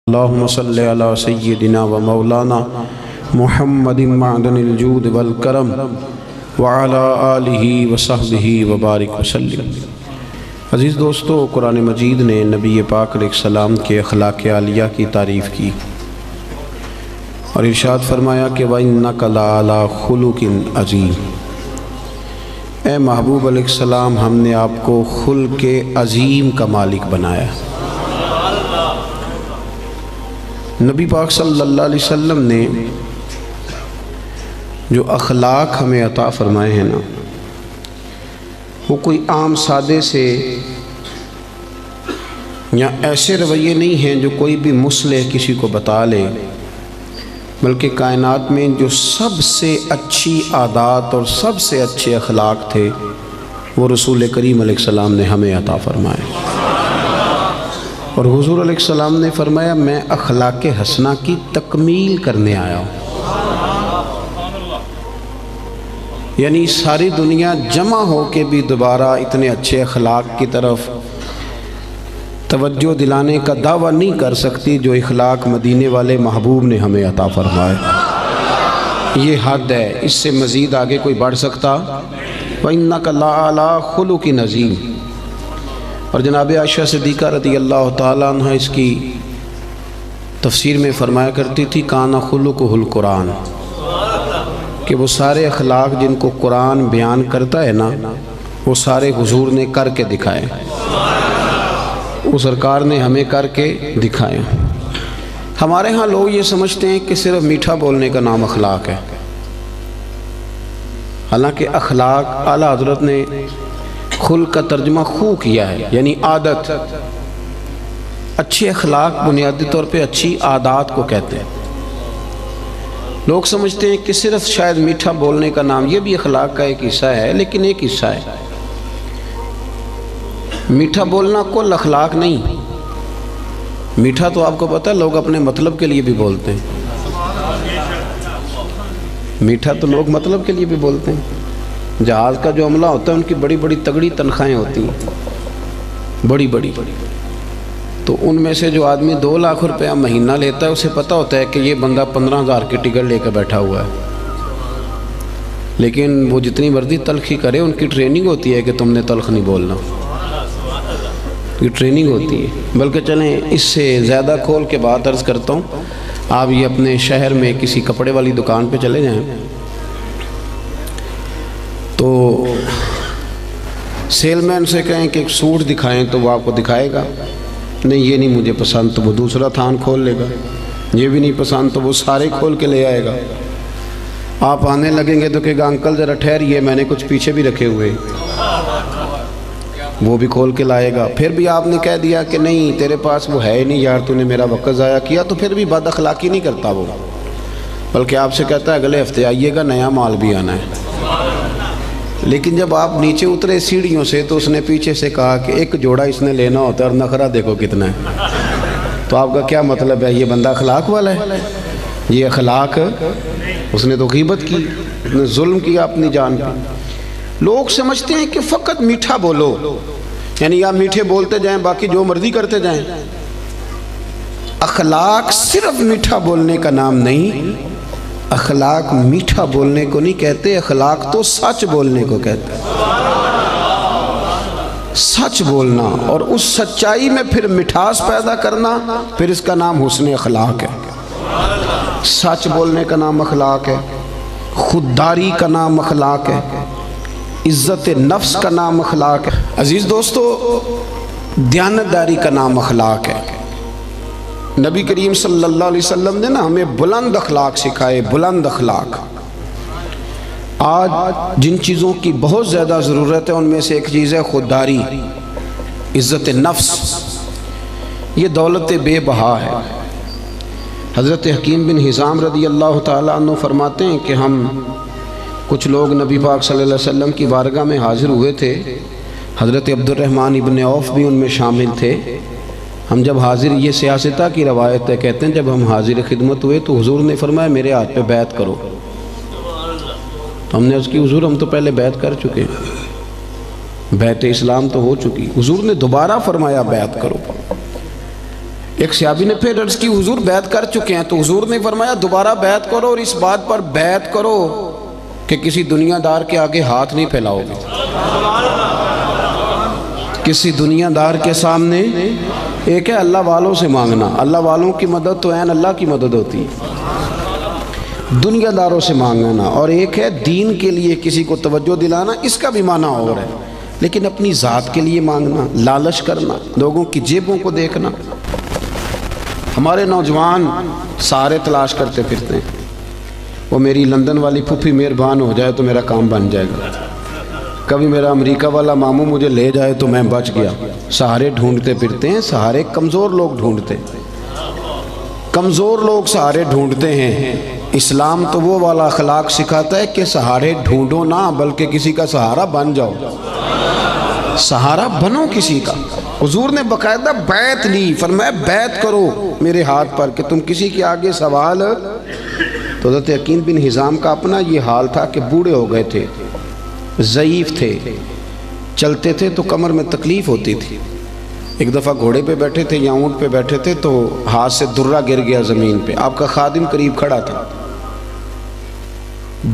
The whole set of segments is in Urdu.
اللہم صلی علی سیدنا و مولانا محمد معدن الجود والکرم وعلی آلہ و صحبہ وبارک وسلم۔ عزیز دوستو، قرآن مجید نے نبی پاک علیہ السلام کے اخلاق عالیہ کی تعریف کی اور ارشاد فرمایا کہ وَإِنَّكَ لَعَلَىٰ خُلُقٍ عَظِيمٍ۔ اے محبوب علیہ السلام، ہم نے آپ کو خلق عظیم کا مالک بنایا۔ نبی پاک صلی اللہ علیہ وسلم نے جو اخلاق ہمیں عطا فرمائے ہیں نا، وہ کوئی عام سادے سے یا ایسے رویے نہیں ہیں جو کوئی بھی مصلح کسی کو بتا لے، بلکہ کائنات میں جو سب سے اچھی عادات اور سب سے اچھے اخلاق تھے وہ رسول کریم علیہ السلام نے ہمیں عطا فرمائے۔ اور حضور علیہ السلام نے فرمایا، میں اخلاق حسنہ کی تکمیل کرنے آیا ہوں۔ یعنی ساری دنیا جمع ہو کے بھی دوبارہ اتنے اچھے اخلاق کی طرف توجہ دلانے کا دعویٰ نہیں کر سکتی جو اخلاق مدینے والے محبوب نے ہمیں عطا فرمائے۔ یہ حد ہے، اس سے مزید آگے کوئی بڑھ سکتا؟ وَإِنَّكَ لَعَلَىٰ خُلُقٍ عَظِيمٍ۔ اور جناب عائشہ صدیقہ رضی اللہ تعالیٰ عنہ اس کی تفسیر میں فرمایا کرتی تھی، کانا خلقہ القرآن، کہ وہ سارے اخلاق جن کو قرآن بیان کرتا ہے نا، وہ سارے حضور نے کر کے دکھائے، وہ سرکار نے ہمیں کر کے دکھائے۔ ہمارے ہاں لوگ یہ سمجھتے ہیں کہ صرف میٹھا بولنے کا نام اخلاق ہے، حالانکہ اخلاق اعلیٰ حضرت نے خلق کا ترجمہ خو کیا ہے، یعنی عادت۔ اچھے اخلاق بنیادی طور پہ اچھی عادات کو کہتے ہیں۔ لوگ سمجھتے ہیں کہ صرف شاید میٹھا بولنے کا نام، یہ بھی اخلاق کا ایک حصہ ہے، لیکن ایک حصہ ہے۔ میٹھا بولنا کل اخلاق نہیں۔ میٹھا تو آپ کو پتہ ہے لوگ اپنے مطلب کے لیے بھی بولتے ہیں، میٹھا تو لوگ مطلب کے لیے بھی بولتے ہیں۔ جہاز کا جو عملہ ہوتا ہے ان کی بڑی بڑی تگڑی تنخواہیں ہوتی ہیں، بڑی بڑی، تو ان میں سے جو آدمی 2 لاکھ روپیہ مہینہ لیتا ہے اسے پتہ ہوتا ہے کہ یہ بندہ 15,000 کی ٹکٹ لے کے بیٹھا ہوا ہے، لیکن وہ جتنی مرضی تلخی کرے ان کی ٹریننگ ہوتی ہے کہ تم نے تلخ نہیں بولنا، یہ ٹریننگ ہوتی ہے۔ بلکہ چلیں اس سے زیادہ کھول کے بات عرض کرتا ہوں، آپ یہ اپنے شہر میں کسی کپڑے والی دکان پہ چلے جائیں تو سیل مین سے کہیں کہ ایک سوٹ دکھائیں تو وہ آپ کو دکھائے گا، نہیں یہ نہیں مجھے پسند تو وہ دوسرا تھان کھول لے گا، یہ بھی نہیں پسند تو وہ سارے کھول کے لے آئے گا۔ آپ آنے لگیں گے تو کہے گا انکل ذرا ٹھہریے، میں نے کچھ پیچھے بھی رکھے ہوئے، وہ بھی کھول کے لائے گا۔ پھر بھی آپ نے کہہ دیا کہ نہیں تیرے پاس وہ ہے ہی نہیں یار، تو نے میرا وقت ضائع کیا، تو پھر بھی بد اخلاقی نہیں کرتا وہ، بلکہ آپ سے کہتا ہے اگلے ہفتے آئیے گا، نیا مال بھی آنا ہے۔ لیکن جب آپ نیچے اترے سیڑھیوں سے تو اس نے پیچھے سے کہا کہ ایک جوڑا اس نے لینا ہوتا ہے اور نخرہ دیکھو کتنا ہے، تو آپ کا کیا مطلب ہے؟ یہ بندہ اخلاق والا ہے؟ یہ اخلاق، اس نے تو غیبت کی، اس نے ظلم کیا اپنی جان پہ۔ لوگ سمجھتے ہیں کہ فقط میٹھا بولو، یعنی آپ میٹھے بولتے جائیں باقی جو مرضی کرتے جائیں۔ اخلاق صرف میٹھا بولنے کا نام نہیں، اخلاق میٹھا بولنے کو نہیں کہتے، اخلاق تو سچ بولنے کو کہتے ہیں۔ سچ بولنا اور اس سچائی میں پھر مٹھاس پیدا کرنا، پھر اس کا نام حسن اخلاق ہے۔ سچ بولنے کا نام اخلاق ہے، خودداری کا نام اخلاق ہے، عزت نفس کا نام اخلاق ہے۔ عزیز دوستو، دیانتداری کا نام اخلاق ہے۔ نبی کریم صلی اللہ علیہ وسلم نے نا ہمیں بلند اخلاق سکھائے، بلند اخلاق۔ آج جن چیزوں کی بہت زیادہ ضرورت ہے ان میں سے ایک چیز ہے خودداری، عزت نفس۔ یہ دولت بے بہا ہے۔ حضرت حکیم بن حزام رضی اللہ تعالیٰ عنہ فرماتے ہیں کہ ہم کچھ لوگ نبی پاک صلی اللہ علیہ وسلم کی بارگاہ میں حاضر ہوئے تھے، حضرت عبد الرحمن ابن عوف بھی ان میں شامل تھے۔ ہم جب حاضر، یہ سیاستہ کی روایت ہے، کہتے ہیں جب ہم حاضر خدمت ہوئے تو حضور نے فرمایا میرے ہاتھ پہ بیعت کرو، تو ہم نے اس کی حضور ہم تو پہلے بیعت کر چکے، بیعت اسلام تو ہو چکی۔ حضور نے دوبارہ فرمایا بیعت کرو۔ ایک صحابی نے پھر عرض کی حضور بیعت کر چکے ہیں، تو حضور نے فرمایا دوبارہ بیعت کرو اور اس بات پر بیعت کرو کہ کسی دنیا دار کے آگے ہاتھ نہیں پھیلاؤ گے، کسی دنیا دار کے سامنے۔ ایک ہے اللہ والوں سے مانگنا، اللہ والوں کی مدد تو عین اللہ کی مدد ہوتی ہے، دنیا داروں سے مانگنا، اور ایک ہے دین کے لیے کسی کو توجہ دلانا، اس کا بھی معنی اور ہے، لیکن اپنی ذات کے لیے مانگنا، لالچ کرنا، لوگوں کی جیبوں کو دیکھنا۔ ہمارے نوجوان سارے تلاش کرتے پھرتے ہیں، وہ میری لندن والی پھوپھی مہربان ہو جائے تو میرا کام بن جائے گا، کبھی میرا امریکہ والا ماموں مجھے لے جائے تو میں بچ گیا۔ سہارے ڈھونڈتے پھرتے ہیں، سہارے کمزور لوگ ڈھونڈتے، کمزور لوگ سہارے ڈھونڈتے ہیں۔ اسلام تو وہ والا اخلاق سکھاتا ہے کہ سہارے ڈھونڈو نہ بلکہ کسی کا سہارا بن جاؤ، سہارا بنو کسی کا۔ حضور نے باقاعدہ بیعت لی، فرمایا بیعت کرو میرے ہاتھ پر کہ تم کسی کے آگے سوال۔ تو حضرت حکیم بن حزام کا اپنا یہ حال تھا کہ بوڑھے ہو گئے تھے، ضعیف تھے، چلتے تھے تو کمر میں تکلیف ہوتی تھی۔ ایک دفعہ گھوڑے پہ بیٹھے تھے یا اونٹ پہ بیٹھے تھے تو ہاتھ سے درہ گر گیا زمین پہ، آپ کا خادم قریب کھڑا تھا،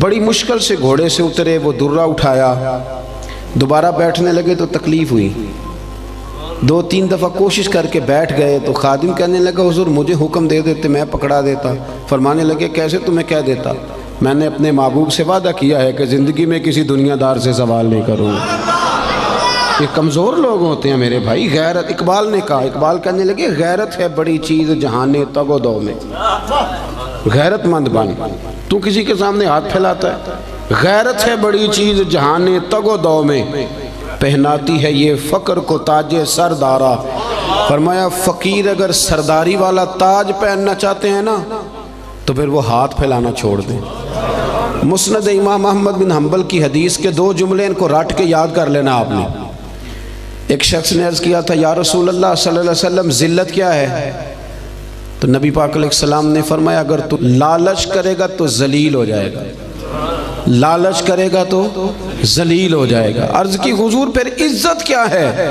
بڑی مشکل سے گھوڑے سے اترے، وہ درہ اٹھایا، دوبارہ بیٹھنے لگے تو تکلیف ہوئی، 2-3 دفعہ کوشش کر کے بیٹھ گئے تو خادم کہنے لگا حضور مجھے حکم دے دیتے میں پکڑا دیتا۔ فرمانے لگے کیسے تمہیں کہہ دیتا؟ میں نے اپنے محبوب سے وعدہ کیا ہے کہ زندگی میں کسی دنیا دار سے سوال نہیں کروں۔ یہ کمزور لوگ ہوتے ہیں میرے بھائی۔ غیرت، اقبال نے کہا، اقبال کہنے لگے غیرت ہے بڑی چیز جہان تگ و دو میں، غیرت مند بن، تو کسی کے سامنے ہاتھ پھیلاتا ہے۔ غیرت ہے بڑی چیز جہان تگ و دو میں، پہناتی ہے یہ فقر کو تاج سردارا۔ فرمایا فقیر اگر سرداری والا تاج پہننا چاہتے ہیں نا تو پھر وہ ہاتھ پھیلانا چھوڑ دیں۔ مسند امام احمد بن حنبل کی حدیث کے 2 جملے ان کو رٹ کے یاد کر لینا آپ نے۔ ایک شخص نے عرض کیا تھا یا رسول اللہ صلی اللہ علیہ وسلم ذلت کیا ہے؟ تو نبی پاک علیہ السلام نے فرمایا اگر تو لالچ کرے گا تو ذلیل ہو جائے گا، لالچ کرے گا تو ذلیل ہو جائے گا۔ عرض کی حضور پھر عزت کیا ہے؟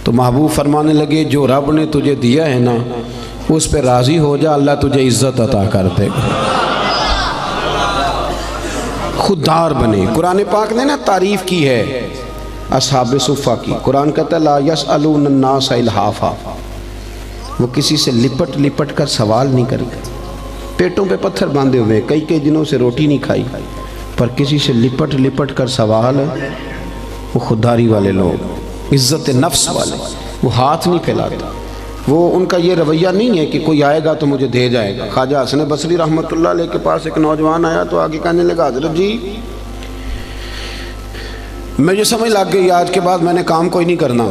تو محبوب فرمانے لگے جو رب نے تجھے دیا ہے نا اس پہ راضی ہو جا، اللہ تجھے عزت عطا کر دے گا۔ خوددار بنے۔ قرآن پاک نے نا تعریف کی ہے اصحاب صفہ کی، قرآن کہتا ہے لا یسألون الناس الحافا، وہ کسی سے لپٹ لپٹ کر سوال نہیں کرتے، پیٹوں پہ پتھر باندھے ہوئے، کئی دنوں سے روٹی نہیں کھائی، پر کسی سے لپٹ لپٹ کر سوال، وہ خودداری والے لوگ، عزت نفس والے، وہ ہاتھ نہیں پھیلاتے، وہ ان کا یہ رویہ نہیں ہے کہ کوئی آئے گا تو مجھے دے جائے گا۔ خواجہ حسن بصری رحمۃ اللہ علیہ کے پاس ایک نوجوان آیا تو آگے کہنے لگا حضرت جی مجھے سمجھ لگ گئی آج کے بعد میں نے کام کوئی نہیں کرنا،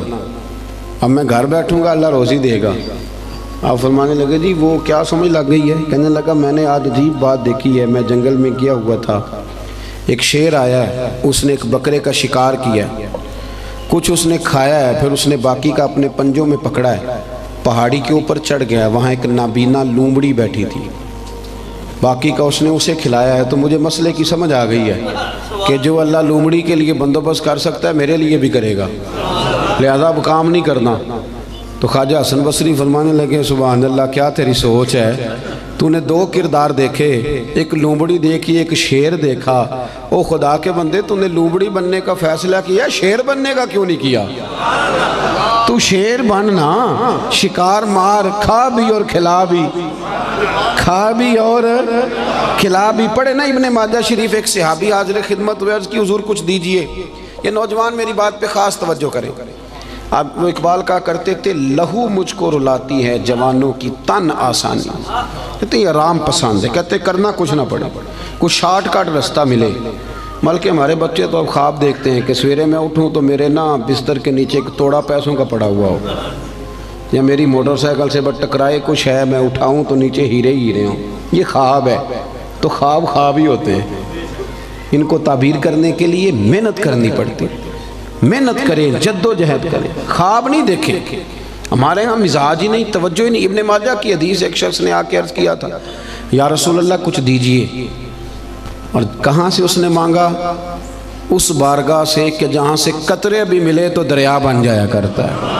اب میں گھر بیٹھوں گا اللہ روزی دے گا۔ آپ فرمانے لگے جی وہ کیا سمجھ لگ گئی ہے؟ کہنے لگا میں نے آج عجیب بات دیکھی ہے، میں جنگل میں گیا ہوا تھا، ایک شیر آیا ہے، اس نے ایک بکرے کا شکار کیا، کچھ اس نے کھایا ہے، پھر اس نے باقی کا اپنے پنجوں میں پکڑا ہے، پہاڑی کے اوپر چڑھ گیا، وہاں ایک نابینا لومڑی بیٹھی تھی، باقی کا اس نے اسے کھلایا ہے۔ تو مجھے مسئلے کی سمجھ آ گئی ہے کہ جو اللہ لومڑی کے لیے بندوبست کر سکتا ہے میرے لیے بھی کرے گا، لہذا اب کام نہیں کرنا۔ تو خواجہ حسن بصری فرمانے لگے سبحان اللہ کیا تیری سوچ ہے، تو نے 2 کردار دیکھے، ایک لومڑی دیکھی ایک شیر دیکھا، او خدا کے بندے تو نے لومڑی بننے کا فیصلہ کیا، شیر بننے کا کیوں نہیں کیا؟ تو شیر بننا، شکار مار، کھا بھی اور کھلا بھی، کھا بھی اور کھلا بھی۔ پڑھے نا ابن ماجہ شریف، ایک صحابی حاضر خدمت ہوئے، عرض کی حضور کچھ دیجئے۔ یہ نوجوان میری بات پہ خاص توجہ کریں۔ اب وہ اقبال کہا کرتے تھے لہو مجھ کو رلاتی ہے جوانوں کی تن آسانی، کہتے ہیں آرام پسند ہے، کہتے کرنا کچھ نہ پڑے، کچھ شارٹ کٹ رستہ ملے۔ بلکہ ہمارے بچے تو اب خواب دیکھتے ہیں کہ سویرے میں اٹھوں تو میرے نا بستر کے نیچے ایک توڑا پیسوں کا پڑا ہوا ہو، یا میری موٹر سائیکل سے بس ٹکرائے کچھ ہے، میں اٹھاؤں تو نیچے ہیرے ہی ہیرے ہوں۔ یہ خواب ہے، تو خواب خواب ہی ہوتے ہیں، ان کو تعبیر کرنے کے لیے محنت کرنی پڑتی، محنت کریں، جد و جہد کریں، خواب نہیں دیکھیں۔ ہمارے ہاں مزاج ہی نہیں، توجہ ہی نہیں۔ ابن ماجہ کی حدیث، ایک شخص نے آ کے عرض کیا تھا یا رسول اللہ کچھ دیجئے، اور کہاں سے اس نے مانگا؟ اس بارگاہ سے کہ جہاں سے قطرے بھی ملے تو دریا بن جایا کرتا ہے۔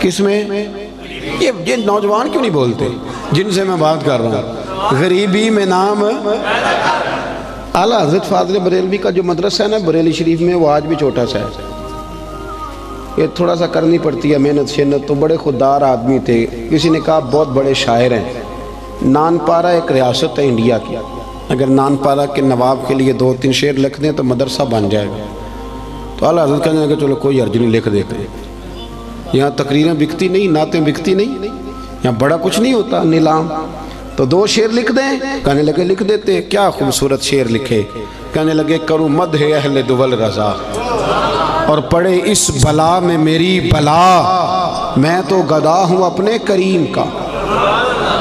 کس میں؟ یہ نوجوان کیوں نہیں بولتے جن سے میں بات کر رہا ہوں؟ غریبی میں نام اعلیٰ حضرت فاضل بریلوی کا جو مدرسہ ہے نا بریلی شریف میں، وہ آج بھی چھوٹا سا ہے. یہ تھوڑا سا کرنی پڑتی ہے محنت شنت. تو بڑے خوددار آدمی تھے. کسی نے کہا بہت بڑے شاعر ہیں. نان پارہ ایک ریاست ہے انڈیا کی. اگر نان پارہ کے نواب کے لیے 2-3 شعر لکھ دیں تو مدرسہ بن جائے گا. تو اعلیٰ حضرت کہنے لگے چلو کوئی حرج نہیں، لکھ دیتے ہیں. یہاں تقریریں بکتی نہیں، نعتیں بکتی نہیں، یہاں بڑا کچھ نہیں ہوتا نیلام. تو 2 شعر لکھ دیں. کہنے لگے لکھ دیتے. کیا خوبصورت شعر لکھے. کہنے لگے کروں مدح اہل دول رضا اور پڑے اس بلا میں میری بلا، میں تو گدا ہوں اپنے کریم کا،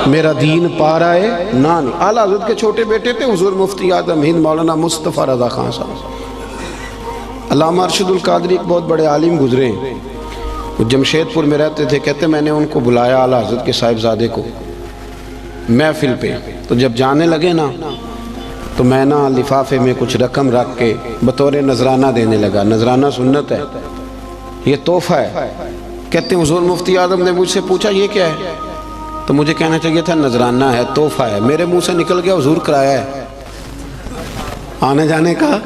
میرا دین پارا ہے نان. اعلیٰ حضرت کے چھوٹے بیٹے تھے حضور مفتی اعظم ہند مولانا مصطفیٰ رضا خان صاحب. علامہ ارشد القادری ایک بہت بڑے عالم گزرے ہیں. وہ جمشید پور میں رہتے تھے. کہتے میں نے ان کو بلایا اعلیٰ حضرت کے صاحبزادے کو محفل پہ. تو جب جانے لگے نا تو میں نا لفافے میں کچھ رقم رکھ کے بطور نذرانہ دینے لگا. نذرانہ سنت ہے، یہ تحفہ ہے. کہتے ہیں حضور مفتی اعظم نے مجھ سے پوچھا یہ کیا ہے؟ تو مجھے کہنا چاہیے تھا نذرانہ ہے، تحفہ ہے. میرے منہ سے نکل گیا حضور کرایہ ہے، آنے جانے کا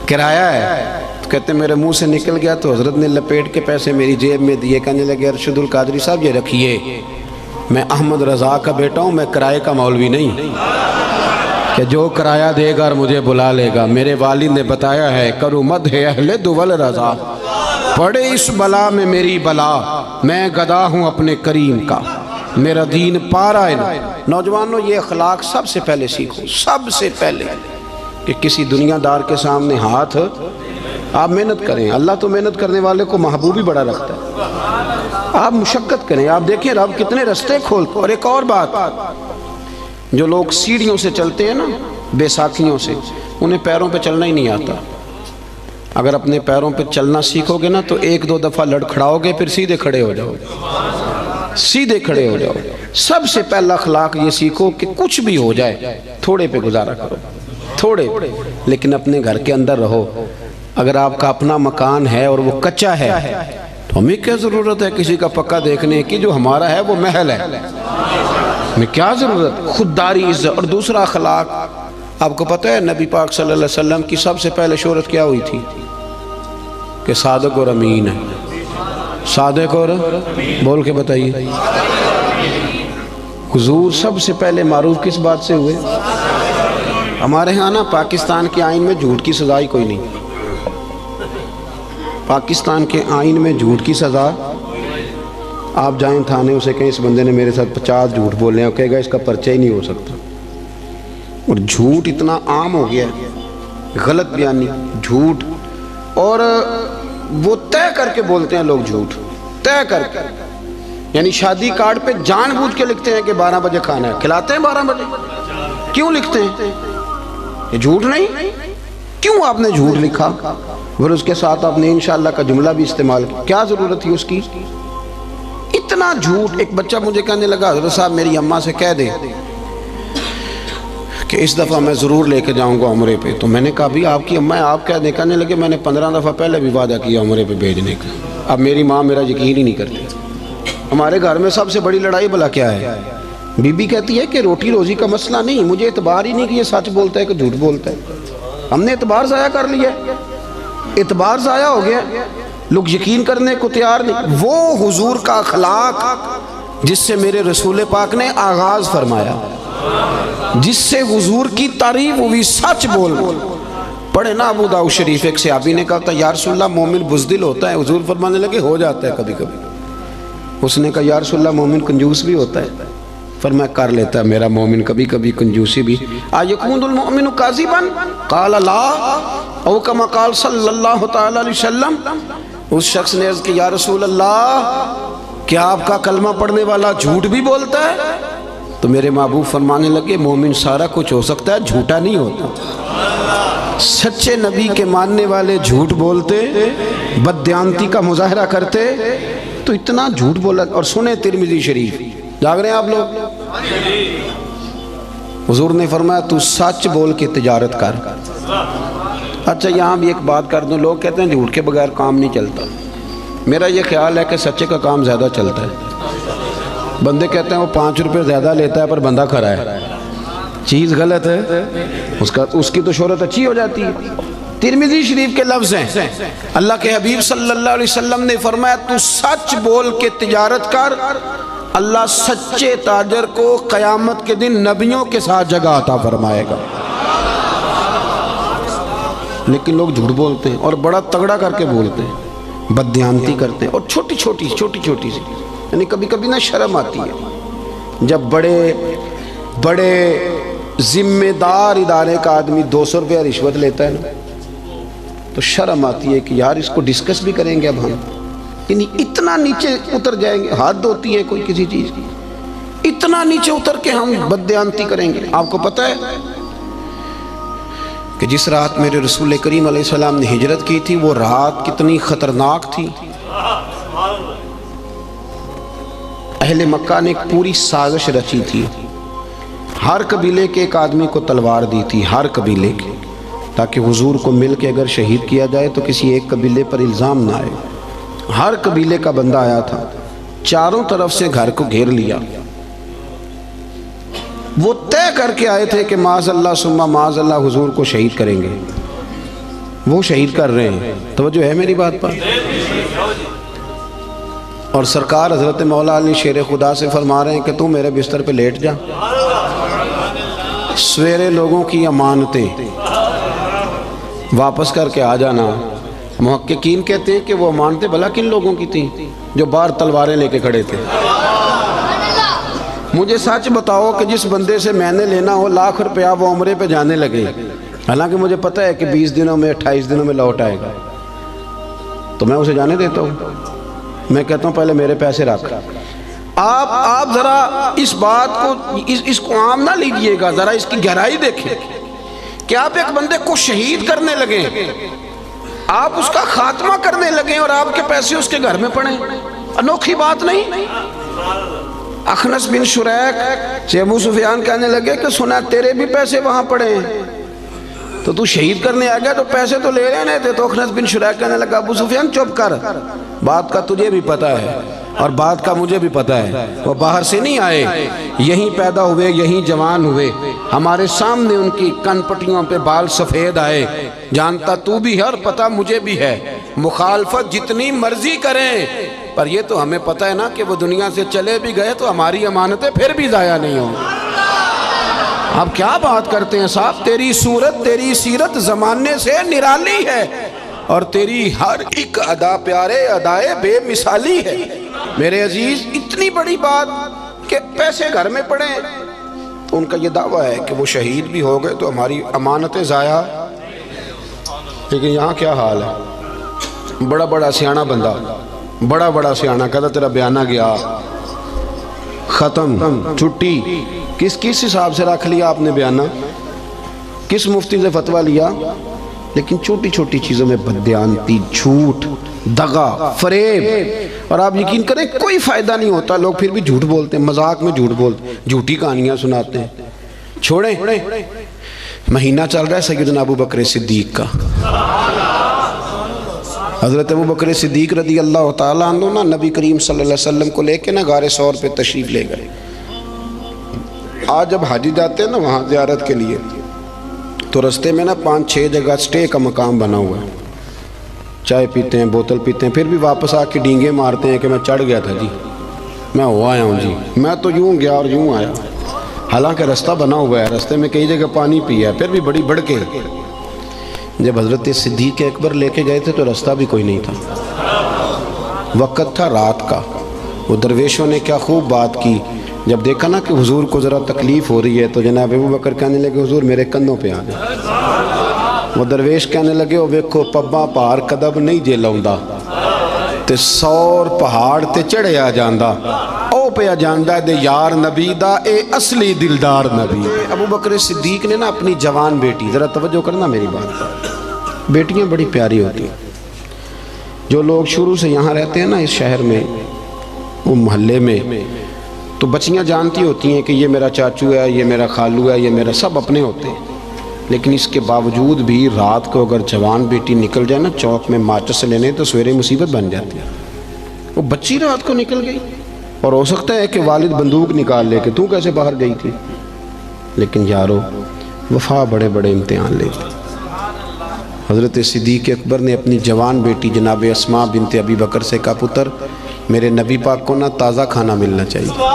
کرایہ ہے. تو کہتے ہیں میرے منہ سے نکل گیا تو حضرت نے لپیٹ کے پیسے میری جیب میں دیے. کہنے لگے ارشد القادری صاحب یہ رکھیے، میں احمد رضا کا بیٹا ہوں، میں کرائے کا مولوی نہیں کہ جو کرایہ دے گا اور مجھے بلا لے گا. میرے والد نے بتایا ہے کرو مدح اہل دول رضا، پڑے اس بلا میں میری بلا، میں گدا ہوں اپنے کریم کا، میرا دین پارا ہے. نوجوانوں یہ اخلاق سب سے پہلے سیکھو، سب سے پہلے کہ کسی دنیا دار کے سامنے ہاتھ آپ محنت کریں. اللہ تو محنت کرنے والے کو محبوب ہی بڑا رکھتا ہے. آپ مشقت کریں. آپ دیکھیں رب کتنے رستے کھولتے. اور ایک اور بات، جو لوگ سیڑھیوں سے چلتے ہیں نا، بے ساکھیوں سے، انہیں پیروں پہ چلنا ہی نہیں آتا. اگر اپنے پیروں پہ چلنا سیکھو گے نا تو 1-2 دفعہ لڑکھڑاؤ گے، پھر سیدھے کھڑے ہو جاؤ گے، سیدھے کھڑے ہو جاؤ. سب سے پہلا اخلاق یہ سیکھو کہ کچھ بھی ہو جائے تھوڑے پہ گزارا کرو، تھوڑے پہ، لیکن اپنے گھر کے اندر رہو. اگر آپ کا اپنا مکان ہے اور وہ کچا ہے تو ہمیں کیا ضرورت ہے کسی کا پکا دیکھنے کی؟ جو ہمارا ہے وہ محل ہے، ہمیں کیا ضرورت؟ خودداری عزت. اور دوسرا اخلاق، آپ کو پتہ ہے نبی پاک صلی اللہ علیہ وسلم کی سب سے پہلے شہرت کیا ہوئی تھی؟ کہ صادق اور امین ہے. صادق اور بول کے بتائیے. حضور سب سے پہلے معروف کس بات سے ہوئے؟ ہمارے ہاں نا پاکستان کے آئین میں جھوٹ کی سزا ہی کوئی نہیں. پاکستان کے آئین میں جھوٹ کی سزا، آپ جائیں تھانے اسے کہیں اس بندے نے میرے ساتھ 50 جھوٹ بولے ہیں، کہے گا اس کا پرچہ ہی نہیں ہو سکتا. اور جھوٹ اتنا عام ہو گیا ہے، غلط بیانی، جھوٹ. اور وہ طے کر کے بولتے ہیں لوگ جھوٹ، طے کر کے. یعنی شادی کارڈ پہ جان بوجھ کے لکھتے ہیں کہ 12 بجے کھانا ہے، کھلاتے ہیں 12 بجے. کیوں لکھتے ہیں؟ یہ جھوٹ نہیں؟ کیوں آپ نے جھوٹ لکھا؟ پھر اس کے ساتھ آپ نے انشاءاللہ کا جملہ بھی استعمال کیا. کیا ضرورت تھی اس کی؟ اتنا جھوٹ. ایک بچہ مجھے کہنے لگا حضرت صاحب میری اماں سے کہہ دے کہ اس دفعہ میں ضرور لے کے جاؤں گا عمرے پہ. تو میں نے کہا بھی آپ کی اماں ہے، آپ کہہ دیں. کہنے لگے میں نے 15 دفعہ پہلے بھی وعدہ کیا عمرے پہ بھیجنے کا. اب میری ماں میرا یقین ہی نہیں کرتی. ہمارے گھر میں سب سے بڑی لڑائی بھلا کیا ہے؟ بی بی کہتی ہے کہ روٹی روزی کا مسئلہ نہیں، مجھے اعتبار ہی نہیں کہ یہ سچ بولتا ہے کہ جھوٹ بولتا ہے. ہم نے اعتبار ضائع کر لیا، اعتبار ضائع ہو گیا، لوگ یقین کرنے کو تیار نہیں. وہ حضور کا اخلاق جس سے میرے رسول پاک نے آغاز فرمایا، جس سے حضور کی تعریف ہوئی، سچ بول. پڑھے نا ابو داؤد شریف، ایک صحابی نے کہا تھا یا رسول اللہ مومن بزدل ہوتا ہے؟ حضور فرمانے لگے ہو جاتا ہے کبھی کبھی. اس نے کہا یا رسول اللہ مومن کنجوس بھی ہوتا ہے؟ فرمایا کر لیتا ہے میرا مومن کبھی کبھی کنجوسی بھی. ایکون المؤمن کاذبا قال لا، او کما قال صلی اللہ تعالی علیہ وسلم. اس شخص نے عرض کہ یا رسول اللہ کیا آپ کا کلمہ پڑھنے والا جھوٹ بھی بولتا ہے؟ تو میرے محبوب فرمانے لگے مومن سارا کچھ ہو سکتا ہے، جھوٹا نہیں ہوتا. سچے نبی کے ماننے والے جھوٹ بولتے، بددیانتی کا مظاہرہ کرتے. تو اتنا جھوٹ بولا. اور سنیں ترمذی شریف، جاگ رہے ہیں آپ لوگ؟ حضور نے فرمایا تو سچ بول کے تجارت کر. اچھا یہاں بھی ایک بات کر دوں، لوگ کہتے ہیں جھوٹ کے بغیر کام نہیں چلتا. میرا یہ خیال ہے کہ سچے کا کام زیادہ چلتا ہے. بندے کہتے ہیں وہ 5 روپے زیادہ لیتا ہے پر بندہ کھرا ہے، چیز غلط ہے، اس کی تو شہرت اچھی ہو جاتی ہے. ترمذی شریف کے لفظ ہیں، اللہ کے حبیب صلی اللہ علیہ وسلم نے فرمایا تو سچ بول کے تجارت کر، اللہ سچے تاجر کو قیامت کے دن نبیوں کے ساتھ جگہ عطا فرمائے گا. لیکن لوگ جھوٹ بولتے ہیں اور بڑا تگڑا کر کے بولتے ہیں، بددیانتی کرتے ہیں، اور چھوٹی چھوٹی سی، یعنی کبھی کبھی نہ شرم آتی ہے جب بڑے ذمہ دار ادارے کا آدمی 200 روپیہ رشوت لیتا ہے نا، تو شرم آتی ہے کہ یار اس کو ڈسکس بھی کریں گے اب ہم، یعنی اتنا نیچے اتر جائیں گے. حد ہوتی ہے کوئی کسی چیز کی، اتنا نیچے اتر کے ہم بددیانتی کریں گے. آپ کو پتہ ہے کہ جس رات میرے رسول کریم علیہ السلام نے ہجرت کی تھی وہ رات کتنی خطرناک تھی. اہل مکہ نے ایک پوری سازش رچی تھی، ہر قبیلے کے ایک آدمی کو تلوار دی تھی، ہر قبیلے کے، تاکہ حضور کو مل کے اگر شہید کیا جائے تو کسی ایک قبیلے پر الزام نہ آئے. ہر قبیلے کا بندہ آیا تھا، چاروں طرف سے گھر کو گھیر لیا. وہ طے کر کے آئے تھے کہ معاذ اللہ ثم معاذ اللہ حضور کو شہید کریں گے. وہ شہید کر رہے ہیں، توجہ ہے میری بات پر. اور سرکار حضرت مولا علی شیر خدا سے فرما رہے ہیں کہ تو میرے بستر پہ لیٹ جا، سویرے لوگوں کی امانتیں واپس کر کے آ جانا. محققین کہتے ہیں کہ وہ امانتیں بھلا کن لوگوں کی تھیں؟ جو باہر تلواریں لے کے کھڑے تھے. مجھے سچ بتاؤ کہ جس بندے سے میں نے لینا ہو لاکھ روپیہ وہ عمرے پہ جانے لگے، حالانکہ مجھے پتہ ہے کہ 20 دنوں میں 28 دنوں میں لوٹ آئے گا، تو میں اسے جانے دیتا ہوں. میں کہتا ہوں پہلے میرے پیسے رکھ. آپ ذرا اس بات کو اس کو عام نہ لیجئے گا، ذرا اس کی گہرائی دیکھیں کہ آپ ایک بندے کو شہید کرنے لگیں، آپ اس کا خاتمہ کرنے لگیں اور آپ کے پیسے اس کے گھر میں پڑیں. انوکھی بات نہیں. اخنس بن شریک سے ابو سفیان کہنے لگے کہ سنا تیرے بھی پیسے وہاں پڑے ہیں، تو شہید کرنے آ گیا تو پیسے تو لے لینے تھے. تو اخنس بن شریک کہنے لگا ابو سفیان چپ کر، بات کا تجھے بھی پتہ ہے اور بات کا مجھے بھی پتہ ہے. وہ باہر سے نہیں آئے، یہیں پیدا ہوئے، یہیں جوان ہوئے، ہمارے سامنے ان کی کن پٹیوں پہ بال سفید آئے. جانتا تو بھی ہے اور پتہ مجھے بھی ہے، مخالفت جتنی مرضی کریں پر یہ تو ہمیں پتہ ہے نا کہ وہ دنیا سے چلے بھی گئے تو ہماری امانتیں پھر بھی ضائع نہیں ہوں. آپ کیا بات کرتے ہیں صاحب؟ تیری صورت تیری سیرت زمانے سے نرالی ہے اور تیری ہر ایک ادا پیارے ادائے بے مثالی ہے. میرے عزیز اتنی بڑی بات کہ پیسے گھر میں پڑے، تو ان کا یہ دعویٰ ہے کہ وہ شہید بھی ہو گئے تو ہماری امانتیں ضائع. لیکن یہاں کیا حال ہے؟ بڑا سیانہ بندہ، بڑا سیانہ کہتا تیرا بیانہ گیا، ختم، چھٹی. کس حساب سے رکھ لیا آپ نے بیانہ؟ کس مفتی سے فتویٰ لیا؟ لیکن چھوٹی چھوٹی چیزوں میں بددیانتی، جھوٹ، دغا، فریب. اور آپ یقین کریں کوئی فائدہ نہیں ہوتا، لوگ پھر بھی جھوٹ بولتے ہیں، مذاق میں جھوٹ بولتے ہیں، جھوٹی کہانیاں سناتے ہیں. چھوڑیں، مہینہ چل رہا ہے سیدنا ابو بکر صدیق کا. حضرت ابو بکر صدیق رضی اللہ تعالیٰ عنہ نا نبی کریم صلی اللہ علیہ وسلم کو لے کے نا غار ثور پہ تشریف لے گئے. آج جب حاجی جاتے ہیں نا وہاں زیارت کے لیے تو رستے میں نا 5-6 جگہ سٹے کا مقام بنا ہوا ہے. چائے پیتے ہیں، بوتل پیتے ہیں، پھر بھی واپس آ کے ڈینگے مارتے ہیں کہ میں چڑھ گیا تھا جی، میں ہو آیا ہوں جی، میں تو یوں گیا اور یوں آیا. حالانکہ رستہ بنا ہوا ہے، رستے میں کئی جگہ پانی پیا ہے، پھر بھی بڑی بڑھ کے. جب حضرت صدیق اکبر لے کے گئے تھے تو رستہ بھی کوئی نہیں تھا، وقت تھا رات کا. وہ درویشوں نے کیا خوب بات کی، جب دیکھا نا کہ حضور کو ذرا تکلیف ہو رہی ہے تو جناب ابو بکر کہنے لگے حضور میرے کندھوں پہ آ جائیں. وہ درویش کہنے لگے او ویکھو پبا پار کدب نہیں جے لاؤندا تے 100 پہاڑ تے چڑھے آ جاندا، او پہ آ جاندا دے یار نبی دا اے اصلی دلدار نبی. ابو بکر صدیق نے نا اپنی جوان بیٹی، ذرا توجہ کرنا میری بات پر، بیٹیاں بڑی پیاری ہوتی ہیں. جو لوگ شروع سے یہاں رہتے ہیں نا اس شہر میں، وہ محلے میں، تو بچیاں جانتی ہوتی ہیں کہ یہ میرا چاچو ہے، یہ میرا خالو ہے، یہ میرا، سب اپنے ہوتے ہیں. لیکن اس کے باوجود بھی رات کو اگر جوان بیٹی نکل جائے نا چوک میں ماچس لینے تو سویرے مصیبت بن جاتی ہے. وہ بچی رات کو نکل گئی، اور ہو سکتا ہے کہ والد بندوق نکال لے کہ تو کیسے باہر گئی تھی، لیکن یارو وفا بڑے بڑے امتحان لیتی۔ حضرت صدیق اکبر نے اپنی جوان بیٹی جناب اسماء بنت ابی بکر سے کہا پتر میرے نبی پاک کو نہ تازہ کھانا ملنا چاہیے۔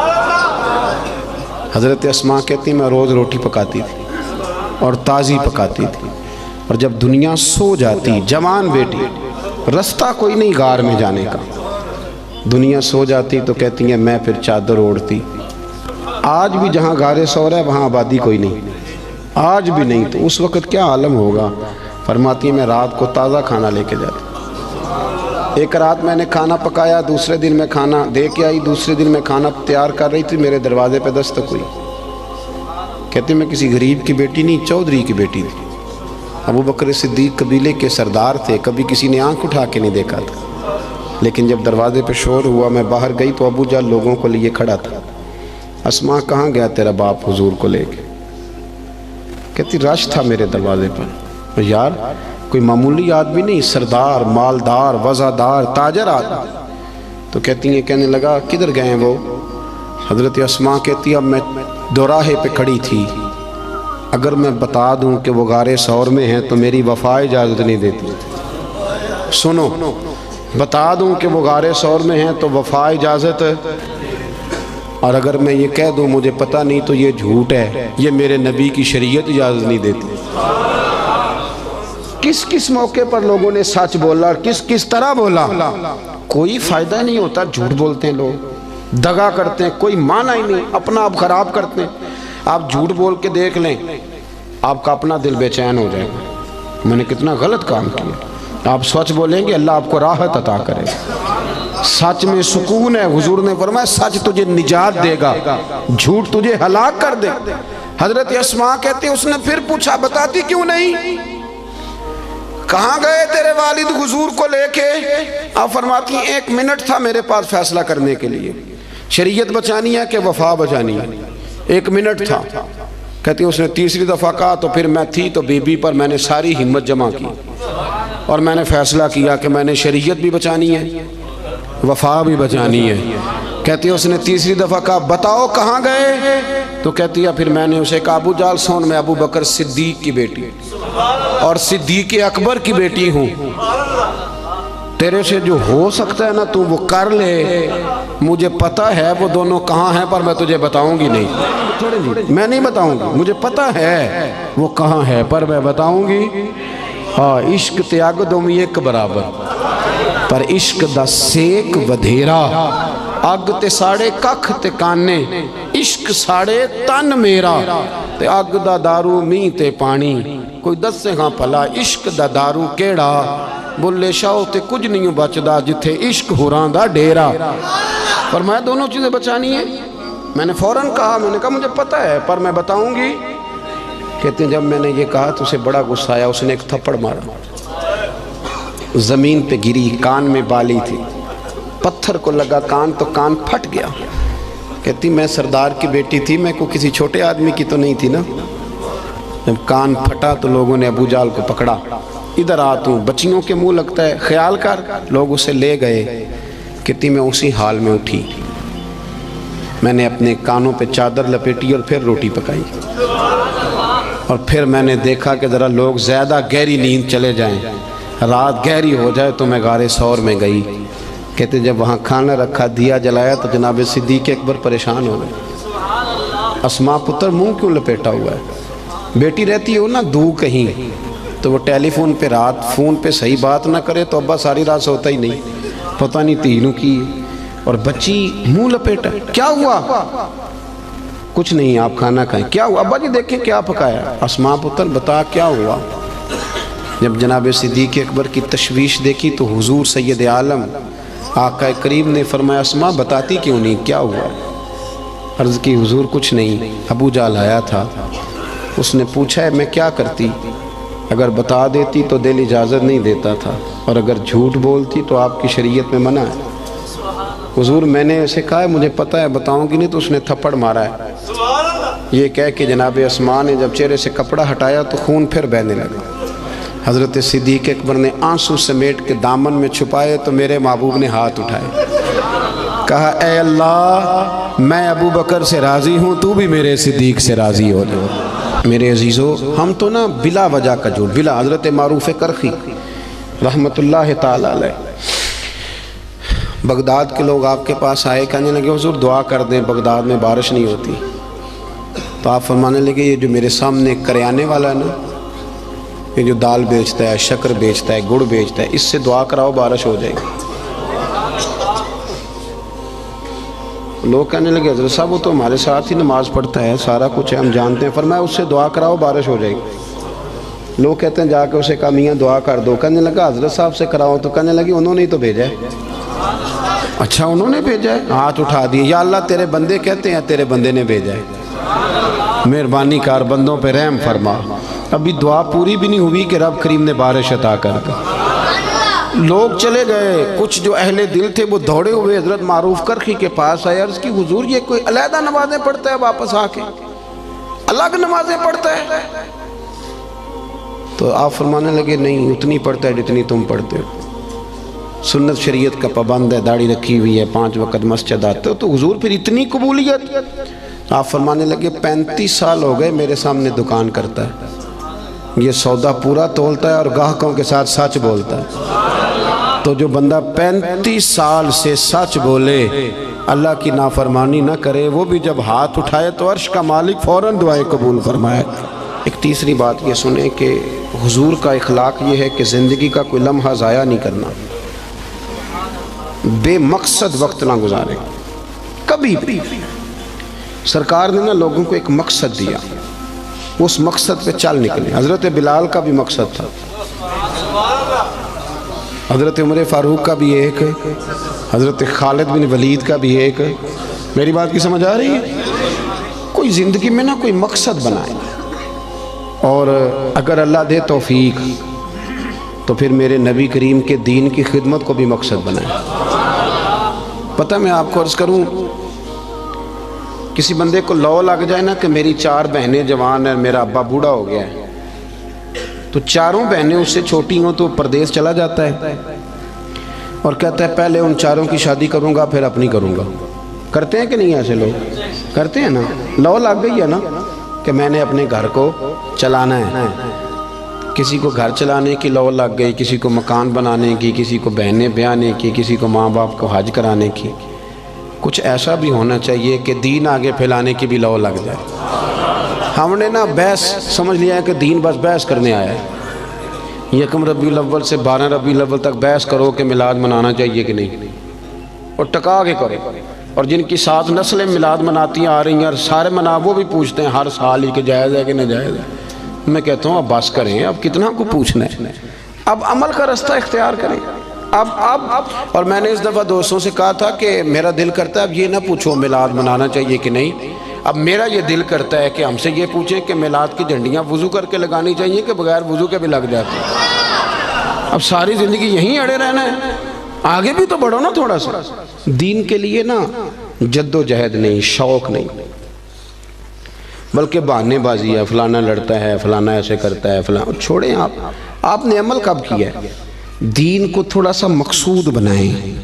حضرت اسماء کہتی میں روز روٹی پکاتی تھی اور تازی پکاتی تھی، اور جب دنیا سو جاتی، جوان بیٹی، رستہ کوئی نہیں غار میں جانے کا، دنیا سو جاتی تو کہتی ہیں میں پھر چادر اوڑھتی۔ آج بھی جہاں غار ثور ہے وہاں آبادی کوئی نہیں، آج بھی نہیں، تو اس وقت کیا عالم ہوگا؟ فرماتی ہے میں رات کو تازہ کھانا لے کے جاتی۔ ایک رات میں نے کھانا پکایا، دوسرے دن میں کھانا دے کے آئی، دوسرے دن میں کھانا تیار کر رہی تھی، میرے دروازے پہ دستک ہوئی۔ کہتے میں کسی غریب کی بیٹی نہیں، چودھری کی بیٹی تھی۔ ابو بکر صدیق قبیلے کے سردار تھے، کبھی کسی نے آنکھ اٹھا کے نہیں دیکھا تھا، لیکن جب دروازے پہ شور ہوا میں باہر گئی تو ابو جان لوگوں کو لیے کھڑا تھا۔ اسماء کہاں گیا تیرا باپ حضور کو لے کے؟ کہتی رش تھا میرے دروازے پر۔ یار کوئی معمولی آدمی نہیں، سردار، مالدار، وزادار، تاجر آدمی۔ تو کہتی ہیں کہنے لگا کدھر گئے ہیں وہ؟ حضرت اسماء کہتی اب میں دوراہے پہ کھڑی تھی، اگر میں بتا دوں کہ وہ غار ثور میں ہیں تو میری وفا اجازت نہیں دیتی۔ سنو، بتا دوں کہ وہ غار ثور میں ہیں تو وفا اجازت، اور اگر میں یہ کہہ دوں مجھے پتہ نہیں تو یہ جھوٹ ہے، یہ میرے نبی کی شریعت اجازت نہیں دیتی۔ کس کس موقع پر لوگوں نے سچ بولا اور کس کس طرح بولا، کوئی فائدہ نہیں ہوتا، جھوٹ بولتے ہیں لوگ، دغا کرتے ہیں، کوئی معنی ہی نہیں، اپنا آپ خراب کرتے ہیں۔ آپ جھوٹ بول کے دیکھ لیں، آپ کا اپنا دل بے چین ہو جائے گا، میں نے کتنا غلط کام کیا۔ آپ سچ بولیں گے اللہ آپ کو راحت عطا کرے گا، سچ میں سکون ہے۔ حضور نے فرمایا سچ تجھے نجات دے گا، جھوٹ تجھے ہلاک کر دے۔ حضرت اسماء کہتے اس نے پھر پوچھا بتاتی کیوں نہیں؟ کہاں گئے تیرے والد حضور کو لے کے؟ آپ فرماتی ہیں 1 منٹ تھا میرے پاس فیصلہ کرنے کے لیے، شریعت بچانی ہے کہ وفا بچانی ہے، 1 منٹ تھا۔ کہتی اس نے تیسری دفعہ کہا تو پھر میں تھی تو بی بی پر میں نے ساری ہمت جمع کی اور میں نے فیصلہ کیا کہ میں نے شریعت بھی بچانی ہے، وفا بھی بچانی ہے۔ کہتی اس نے تیسری دفعہ کہا بتاؤ کہاں گئے؟ تو کہتی ہے پھر میں نے اسے کہا ابو جال سون میں ابو بکر صدیق کی بیٹی اور صدیق اکبر کی بیٹی ہوں، تیرے سے جو ہو سکتا ہے نا تو وہ کر لے، مجھے پتہ ہے وہ دونوں کہاں ہیں پر میں تجھے بتاؤں گی نہیں، میں نہیں بتاؤں گی، مجھے پتہ ہے وہ کہاں ہے پر میں بتاؤں گی۔ ہاں عشق تے اگ دومی ایک برابر، پر عشق دا سیک ودھیرا، اگ تے ساڑے ککھ تے کانے، عشق ساڑے تن میرا، تے اگ دا دارو می تے پانی، کوئی دس سے ہاں پھلا عشق دا دارو کیڑا، بلے شاہ تے کچھ نہیں بچدا جتھے عشق ہوران دا ڈیرا۔ فرمایا دونوں چیزیں بچانی ہیں۔ میں نے فوراً کہا، میں نے کہا مجھے پتہ ہے پر میں بتاؤں گی۔ کہتے ہیں جب میں نے یہ کہا تو اسے بڑا غصہ آیا، اس نے ایک تھپڑ مارا، زمین پہ گری، کان میں بالی تھی، پتھر کو لگا کان تو کان پھٹ گیا۔ کہتی میں سردار کی بیٹی تھی، میں کو کسی چھوٹے آدمی کی تو نہیں تھی نا۔ جب کان پھٹا تو لوگوں نے ابو جال کو پکڑا، ادھر آ تو بچیوں کے منہ لگتا ہے، خیال کر، لوگ اسے لے گئے۔ کہتی میں اسی حال میں اٹھی، میں نے اپنے کانوں پہ چادر لپیٹی اور پھر روٹی پکائی، اور پھر میں نے دیکھا کہ ذرا لوگ زیادہ گہری نیند چلے جائیں، رات گہری ہو جائے تو میں غار ثور میں گئی۔ کہتے جب وہاں کھانا رکھا، دیا جلایا تو جناب صدیق اکبر پریشان ہو گئے، اسماء پتر منہ کیوں لپیٹا ہوا ہے؟ بیٹی رہتی ہو نا دو کہیں تو وہ ٹیلی فون پہ رات فون پہ صحیح بات نہ کرے تو ابا ساری رات سوتا ہی نہیں، پتہ نہیں تینوں کی، اور بچی منہ لپیٹا، کیا ہوا؟ کچھ نہیں آپ کھانا کھائیں۔ کیا ہوا ابا جی دیکھیں کیا پکایا؟ اسماء پتر بتا کیا ہوا؟ جب جناب صدیق اکبر کی تشویش دیکھی تو حضور سید عالم آقا کریم نے فرمایا اسماء بتاتی کیوں نہیں، کیا ہوا؟ عرض کی حضور کچھ نہیں، ابو جال آیا تھا، اس نے پوچھا ہے میں کیا کرتی، اگر بتا دیتی تو دل اجازت نہیں دیتا تھا، اور اگر جھوٹ بولتی تو آپ کی شریعت میں منع ہے۔ حضور میں نے اسے کہا ہے مجھے پتہ ہے بتاؤں گی نہیں، تو اس نے تھپڑ مارا ہے۔ یہ کہہ کے جناب اسماء نے جب چہرے سے کپڑا ہٹایا تو خون پھر بہنے لگا۔ حضرت صدیق اکبر نے آنسو سمیٹ کے دامن میں چھپائے تو میرے محبوب نے ہاتھ اٹھائے، کہا اے اللہ میں ابو بکر سے راضی ہوں، تو بھی میرے صدیق سے راضی ہو جاؤ۔ میرے عزیزو، ہم تو نا بلا وجہ کا جھوٹ، بلا حضرت معروف کرخی رحمت اللہ تعالی علیہ، بغداد کے لوگ آپ کے پاس آئے، کہنے لگے حضور دعا کر دیں، بغداد میں بارش نہیں ہوتی۔ تو آپ فرمانے لگے یہ جو میرے سامنے کریانے والا ہے نا، یہ جو دال بیچتا ہے، شکر بیچتا ہے، گڑ بیچتا ہے، اس سے دعا کراؤ بارش ہو جائے گی۔ لوگ کہنے لگے حضرت صاحب وہ تو ہمارے ساتھ ہی نماز پڑھتا ہے، سارا کچھ ہے، ہم جانتے ہیں۔ فرمایا اس سے دعا کراؤ بارش ہو جائے گی۔ لوگ کہتے ہیں جا کے اسے کہا میاں دعا کر دو، کہنے لگا حضرت صاحب سے کراؤ، تو کہنے لگی انہوں نے ہی تو بھیجا ہے۔ اچھا انہوں نے بھیجا ہے؟ ہاتھ اٹھا دیے، یا اللہ تیرے بندے کہتے ہیں تیرے بندے نے بھیجا ہے، مہربانی کر بندوں پہ رحم فرما۔ ابھی دعا پوری بھی نہیں ہوئی کہ رب کریم نے بارش عطا کر دی۔ لوگ چلے گئے، کچھ جو اہل دل تھے وہ دوڑے ہوئے حضرت معروف کرخی کے پاس آئے، عرض کی حضور یہ کوئی علیحدہ نمازیں پڑھتا ہے، واپس آ کے الگ نمازیں پڑھتا ہے؟ تو آپ فرمانے لگے نہیں، اتنی پڑھتا ہے جتنی تم پڑھتے ہو، سنت شریعت کا پابند ہے، داڑھی رکھی ہوئی ہے، 5 وقت مسجد آتے ہو، تو حضور پھر اتنی قبولیت؟ آپ فرمانے لگے 35 سال ہو گئے میرے سامنے دکان کرتا ہے، یہ سودا پورا تولتا ہے اور گاہکوں کے ساتھ سچ بولتا ہے۔ تو جو بندہ 35 سال سے سچ بولے، اللہ کی نافرمانی نہ کرے، وہ بھی جب ہاتھ اٹھائے تو عرش کا مالک فوراً دعائیں قبول فرمائے۔ ایک تیسری بات یہ سنیں کہ حضور کا اخلاق یہ ہے کہ زندگی کا کوئی لمحہ ضائع نہیں کرنا، بے مقصد وقت نہ گزارے کبھی بھی۔ سرکار نے نا لوگوں کو ایک مقصد دیا، اس مقصد پہ چل نکلے۔ حضرت بلال کا بھی مقصد تھا، حضرت عمر فاروق کا بھی ایک، حضرت خالد بن ولید کا بھی ایک۔ میری بات کی سمجھ آ رہی ہے؟ کوئی زندگی میں نا کوئی مقصد بنائے، اور اگر اللہ دے توفیق تو پھر میرے نبی کریم کے دین کی خدمت کو بھی مقصد بنائے۔ پتہ میں آپ کو عرض کروں، کسی بندے کو لو لگ جائے نا کہ میری 4 بہنیں جوان ہیں، میرا ابا بوڑھا ہو گیا ہے، تو 4 بہنیں اس سے چھوٹی ہوں تو پردیس چلا جاتا ہے اور کہتا ہے پہلے ان 4 کی شادی کروں گا پھر اپنی کروں گا۔ کرتے ہیں کہ نہیں ایسے لوگ؟ کرتے ہیں نا، لو لگ گئی ہے نا کہ میں نے اپنے گھر کو چلانا ہے۔ کسی کو گھر چلانے کی لو لگ گئی، کسی کو مکان بنانے کی، کسی کو بہنیں بیانے کی، کسی کو ماں باپ کو حج کرانے کی۔ کچھ ایسا بھی ہونا چاہیے کہ دین آگے پھیلانے کی بھی لو لگ جائے۔ ہم نے نا بحث سمجھ لیا ہے کہ دین بس بحث کرنے آیا ہے، 1 ربیع الاول سے 12 ربیع الاول تک بحث کرو کہ میلاد منانا چاہیے کہ نہیں، اور ٹکا کے کرو۔ اور جن کی 7 نسلیں میلاد مناتی آ رہی ہیں اور سارے منا، وہ بھی پوچھتے ہیں ہر سال ہی کہ جائز ہے کہ ناجائز ہے۔ میں کہتا ہوں اب بس کریں، اب کتنا کو پوچھنا ہے، اب عمل کا رستہ اختیار کریں۔ اب اور میں نے اس دفعہ دوستوں سے کہا تھا کہ میرا دل کرتا ہے اب یہ نہ پوچھو میلاد منانا چاہیے کہ نہیں، اب میرا یہ دل کرتا ہے کہ ہم سے یہ پوچھیں کہ میلاد کی جھنڈیاں وضو کر کے لگانی چاہیے کہ بغیر وضو کے بھی لگ جاتی ہیں۔ اب ساری زندگی یہیں اڑے رہنا ہے، آگے بھی تو بڑھو نا تھوڑا سا۔ دین کے لیے نا جد و جہد نہیں، شوق نہیں، بلکہ بہانے بازی ہے، فلانا لڑتا ہے، فلانا ایسے کرتا ہے، فلانا۔ چھوڑیں، آپ نے عمل کب کیا ہے؟ دین کو تھوڑا سا مقصود بنائیں،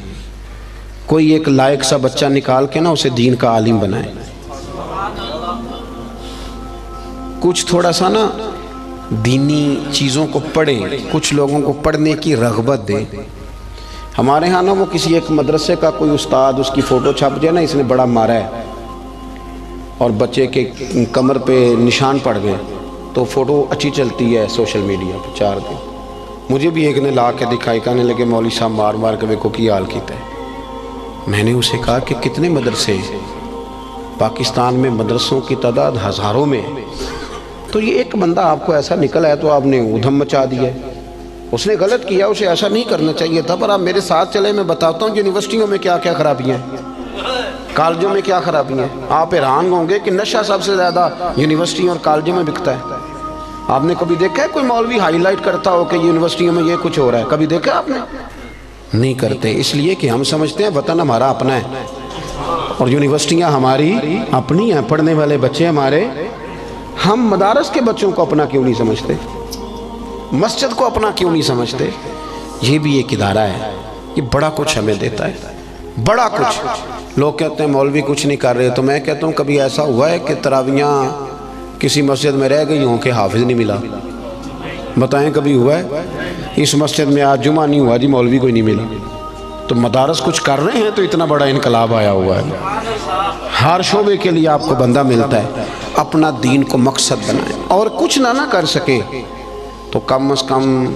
کوئی ایک لائق سا بچہ نکال کے نا اسے دین کا عالم بنائیں، کچھ تھوڑا سا نا دینی چیزوں کو پڑھیں، کچھ لوگوں کو پڑھنے کی رغبت دیں۔ ہمارے ہاں نا وہ کسی ایک مدرسے کا کوئی استاد، اس کی فوٹو چھپ جائے نا اس نے بڑا مارا ہے اور بچے کے کمر پہ نشان پڑ گئے تو فوٹو اچھی چلتی ہے سوشل میڈیا پہ 4 دن۔ مجھے بھی ایک نے لا کے دکھائی، کہنے لگے مولوی صاحب مار مار کے دیکھو کی حال کیتا ہے۔ میں نے اسے کہا کہ کتنے مدرسے ہیں پاکستان میں؟ مدرسوں کی تعداد ہزاروں میں ہے، تو یہ ایک بندہ آپ کو ایسا نکلا ہے تو آپ نے ادھم مچا دیا ہے۔ اس نے غلط کیا، اسے ایسا نہیں کرنا چاہیے تھا، پر آپ میرے ساتھ چلے، میں بتاتا ہوں یونیورسٹیوں میں کیا کیا خرابیاں ہیں، کالجوں میں کیا خرابیاں ہیں۔ آپ حیران ہوں گے کہ نشہ سب سے زیادہ یونیورسٹیوں اور کالجوں میں بکتا ہے۔ آپ نے کبھی دیکھا ہے کوئی مولوی ہائی لائٹ کرتا ہو کہ یونیورسٹیوں میں یہ کچھ ہو رہا ہے؟ کبھی دیکھا آپ نے؟ نہیں کرتے، اس لیے کہ ہم سمجھتے ہیں وطن ہمارا اپنا ہے اور یونیورسٹیاں ہماری اپنی ہیں، پڑھنے والے بچے ہمارے۔ ہم مدارس کے بچوں کو اپنا کیوں نہیں سمجھتے؟ مسجد کو اپنا کیوں نہیں سمجھتے؟ یہ بھی ایک ادارہ ہے، یہ بڑا کچھ ہمیں دیتا ہے۔ بڑا کچھ. لوگ کہتے ہیں مولوی کچھ نہیں کر رہے, تو میں کہتا ہوں کبھی ایسا ہوا ہے کہ تراویحاں کسی مسجد میں رہ گئی ہوں کہ حافظ نہیں ملا؟ بتائیں کبھی ہوا ہے؟ اس مسجد میں آج جمعہ نہیں ہوا جی, مولوی کوئی نہیں ملا. تو مدارس کچھ کر رہے ہیں تو اتنا بڑا انقلاب آیا ہوا ہے. ہر شعبے کے لیے آپ کو بندہ ملتا ہے. اپنا دین کو مقصد بنائیں, اور کچھ نہ کر سکے تو کم از کم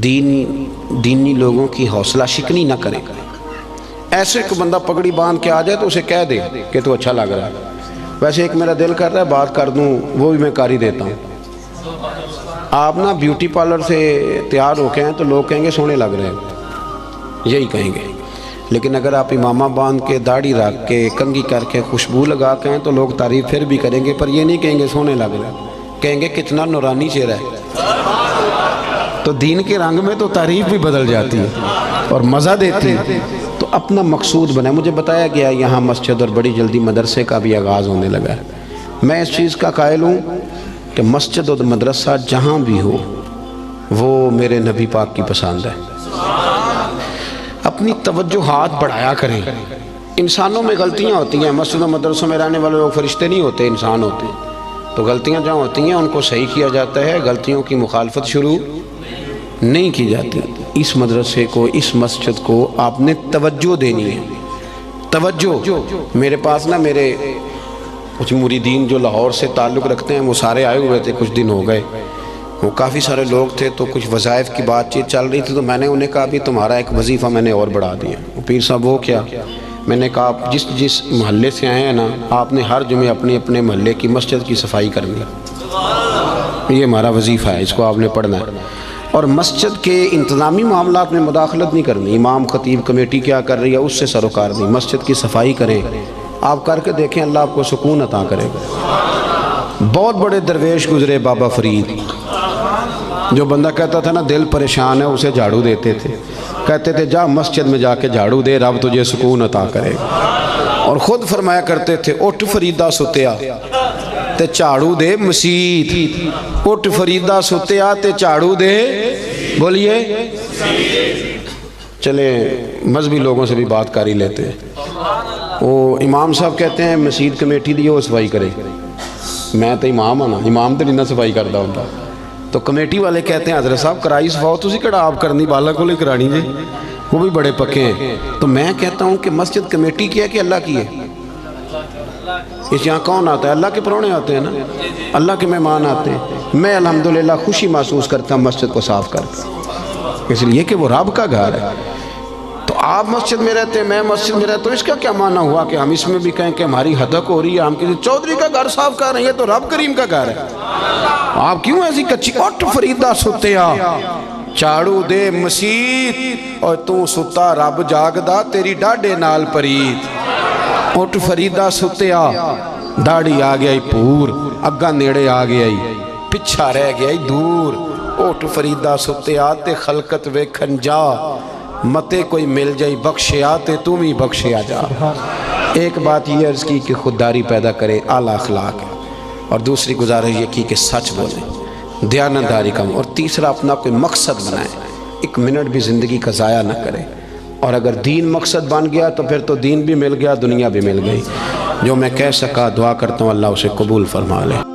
دینی لوگوں کی حوصلہ شکنی نہ کریں. ایسے کہ بندہ پگڑی باندھ کے آ جائے تو اسے کہہ دے کہ تو اچھا لگ رہا ہے. ویسے ایک میرا دل کر رہا ہے بات کر دوں, وہ بھی میں کر ہی دیتا ہوں. آپ نا بیوٹی پارلر سے تیار ہو کے ہیں تو لوگ کہیں گے سونے لگ رہے ہیں, یہی کہیں گے. لیکن اگر آپ امامہ باندھ کے, داڑھی رکھ کے, کنگھی کر کے, خوشبو لگا کے ہیں تو لوگ تعریف پھر بھی کریں گے, پر یہ نہیں کہیں گے سونے لگ رہے ہیں, کہیں گے کتنا نورانی چہرہ ہے. تو دین کے رنگ میں تو تعریف بھی بدل جاتی ہے اور مزہ دیتی ہے. تو اپنا مقصود بنائے. مجھے بتایا گیا یہاں مسجد اور بڑی جلدی مدرسے کا بھی آغاز ہونے لگا ہے. میں اس چیز کا قائل ہوں کہ مسجد اور مدرسہ جہاں بھی ہو وہ میرے نبی پاک کی پسند ہے. اپنی توجہات بڑھایا کریں. انسانوں میں غلطیاں ہوتی ہیں. مسجد و مدرسوں میں رہنے والے لوگ فرشتے نہیں ہوتے, انسان ہوتے ہیں. تو غلطیاں جہاں ہوتی ہیں ان کو صحیح کیا جاتا ہے, غلطیوں کی مخالفت شروع نہیں کی جاتی. اس مدرسے کو, اس مسجد کو آپ نے توجہ دینی ہے. توجہ. میرے پاس نا میرے کچھ مریدین جو لاہور سے تعلق رکھتے ہیں وہ سارے آئے ہوئے تھے, کچھ دن ہو گئے. وہ کافی سارے لوگ تھے تو کچھ وظائف کی بات چیت چل رہی تھی. تو میں نے انہیں کہا بھی تمہارا ایک وظیفہ میں نے اور بڑھا دیا. وہ پیر صاحب وہ کیا؟ میں نے کہا آپ جس محلے سے آئے ہیں نا, آپ نے ہر جمعے اپنے محلے کی مسجد کی صفائی کرنی. یہ ہمارا وظیفہ ہے, اس کو آپ نے پڑھنا ہے. اور مسجد کے انتظامی معاملات میں مداخلت نہیں کرنی. امام خطیب کمیٹی کیا کر رہی ہے اس سے سروکار نہیں. مسجد کی صفائی کریں, آپ کر کے دیکھیں, اللہ آپ کو سکون عطا کرے گا. بہت بڑے درویش گزرے, بابا فرید. جو بندہ کہتا تھا نا دل پریشان ہے, اسے جھاڑو دیتے تھے, کہتے تھے جا مسجد میں جا کے جھاڑو دے, رب تجھے سکون عطا کرے گا. اور خود فرمایا کرتے تھے اٹھ فریدہ ستیا تے جھاڑو دے مسیت. اٹھ فریدہ ستیا تے جھاڑو دے, بولیے. چلے مذہبی لوگوں سے بھی بات کر ہی لیتے ہیں. وہ امام صاحب کہتے ہیں مسجد کمیٹی دی وہ صفائی کرے. میں تو امام ہوں نا, امام تو نہیں نہ صفائی کرتا ہوتا. تو کمیٹی والے کہتے ہیں حضرت صاحب کرائی صفاؤ تسی کڑا آپ کرنی, بالا کو لے کرانی جی, وہ بھی بڑے پکے ہیں. تو میں کہتا ہوں کہ مسجد کمیٹی کی ہے کہ اللہ کی ہے؟ اس یہاں کون آتا ہے؟ اللہ کے پرونے آتے ہیں نا, اللہ کے مہمان آتے ہیں. میں الحمدللہ خوشی محسوس کرتا ہوں مسجد کو صاف کر کے, اس لیے کہ وہ رب کا گھر ہے. تو آپ مسجد میں رہتے ہیں, میں مسجد میں رہتا ہوں, اس کا کیا معنی ہوا کہ ہم اس میں بھی کہیں کہ ہماری حدق ہو رہی ہے, ہم کسی چودھری کا گھر صاف کر رہے ہیں, تو رب کریم کا گھر ہے. آپ کیوں ایسی کچی؟ اٹھ فریدہ ستیا جھاڑو دے مسیت, اور تو ستا رب جاگدا تیری ڈاڈے نال پرید. اٹھ فریدہ ستیا, داڑھی آ گیا پور, اگا نیڑے آ گیا پچھا رہ گیا دور. اٹھ فریدہ ستیا تے خلقت ویکھن جا, متے کوئی مل جائی بخشیا تے تم ہی بخشیا جا. ایک بات یہ عرض کی کہ خودداری پیدا کرے, اعلیٰ اخلاق ہے. اور دوسری گزارش یہ کی کہ سچ بولیں, دیانتداری کم. اور تیسرا اپنا کوئی مقصد بنائیں, ایک منٹ بھی زندگی کا ضائع نہ کرے. اور اگر دین مقصد بن گیا تو پھر تو دین بھی مل گیا, دنیا بھی مل گئی. جو میں کہہ سکا دعا کرتا ہوں اللہ اسے قبول فرما لے.